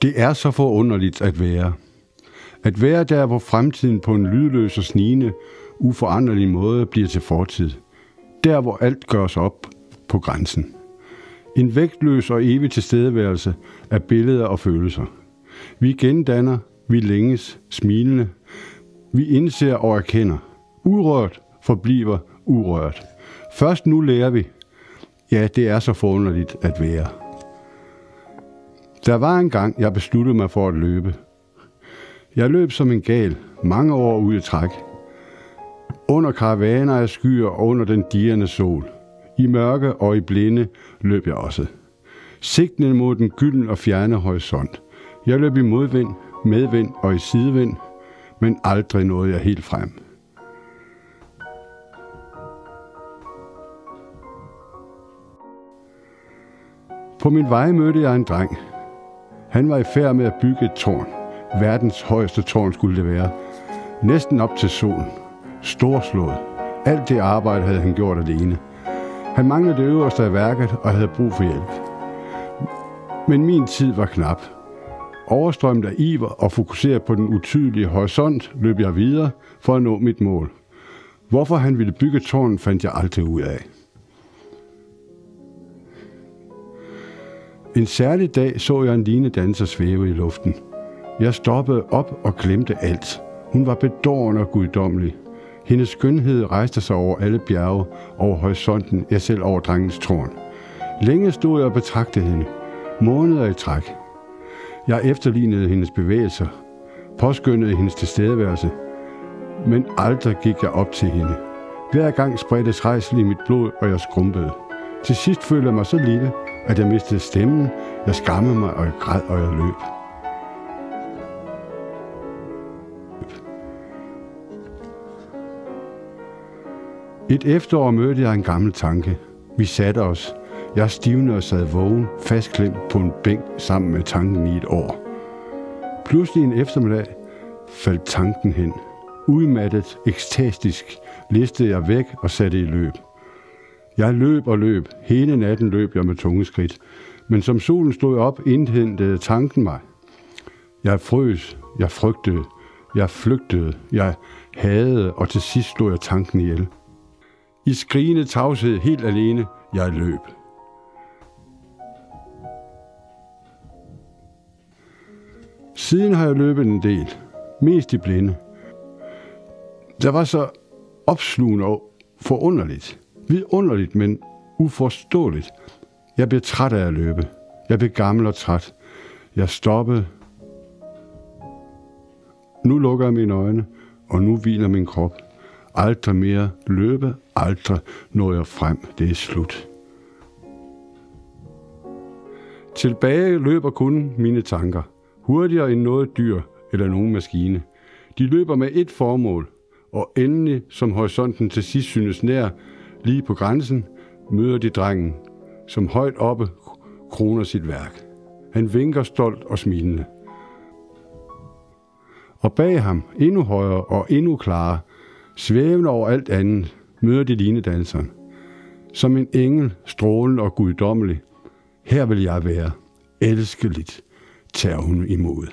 Det er så forunderligt at være. At være der, hvor fremtiden på en lydløs og snigende, uforanderlig måde bliver til fortid. Der, hvor alt gøres op på grænsen. En vægtløs og evig tilstedeværelse af billeder og følelser. Vi gendanner, vi længes, smilende. Vi indser og erkender. Urørt forbliver urørt. Først nu lærer vi. Ja, det er så forunderligt at være. Der var en gang, jeg besluttede mig for at løbe. Jeg løb som en gal, mange år ud i træk. Under karavaner af skyer og under den dirrende sol. I mørke og i blinde løb jeg også. Sigtende mod den gyldne og fjerne horisont. Jeg løb i modvind, medvind og i sidevind, men aldrig nåede jeg helt frem. På min vej mødte jeg en dreng. Han var i færd med at bygge et tårn. Verdens højeste tårn skulle det være. Næsten op til solen. Storslået. Alt det arbejde havde han gjort alene. Han manglede det øverste af værket og havde brug for hjælp. Men min tid var knap. Overstrømmet af iver og fokuseret på den utydelige horisont, løb jeg videre for at nå mit mål. Hvorfor han ville bygge tårnet, fandt jeg aldrig ud af. En særlig dag så jeg en linedanser svæve i luften. Jeg stoppede op og glemte alt. Hun var bedårende og guddommelig. Hendes skønhed rejste sig over alle bjerge, over horisonten, ja selv over drengens tårn. Længe stod jeg og betragtede hende. Måneder i træk. Jeg efterlignede hendes bevægelser, påskønnede hendes tilstedeværelse, men aldrig gik jeg op til hende. Hver gang spredtes rædsel i mit blod, og jeg skrumpede. Til sidst følte jeg mig så lille, at jeg mistede stemmen, jeg skammede mig, og jeg græd, og jeg løb. Et efterår mødte jeg en gammel tanke. Vi satte os. Jeg stivnede og sad vågen, fastklemt på en bænk sammen med tanken i et år. Pludselig en eftermiddag faldt tanken hen. Udmattet, ekstatisk, listede jeg væk og satte i løb. Jeg løb og løb. Hele natten løb jeg med tunge skridt. Men som solen stod op, indhentede tanken mig. Jeg frøs, jeg frygtede, jeg flygtede, jeg hadede, og til sidst slog jeg tanken ihjel. I skrigende tavshed, helt alene, jeg løb. Siden har jeg løbet en del, mest i blinde. Det var så opslugende og forunderligt. Vidunderligt, men uforståeligt. Jeg blev træt af at løbe. Jeg blev gammel og træt. Jeg stoppede. Nu lukker jeg mine øjne, og nu hviler min krop. Aldrig mere løbe, aldrig når jeg frem. Det er slut. Tilbage løber kun mine tanker. Hurtigere end noget dyr eller nogen maskine. De løber med et formål, og endelig, som horisonten til sidst synes nær, lige på grænsen, møder de drengen, som højt oppe kroner sit værk. Han vinker stolt og smilende. Og bag ham, endnu højere og endnu klarere, svævende over alt andet, møder de linedanseren. Som en engel, strålende og guddommelig. Her vil jeg være. Elskeligt tager hun imod.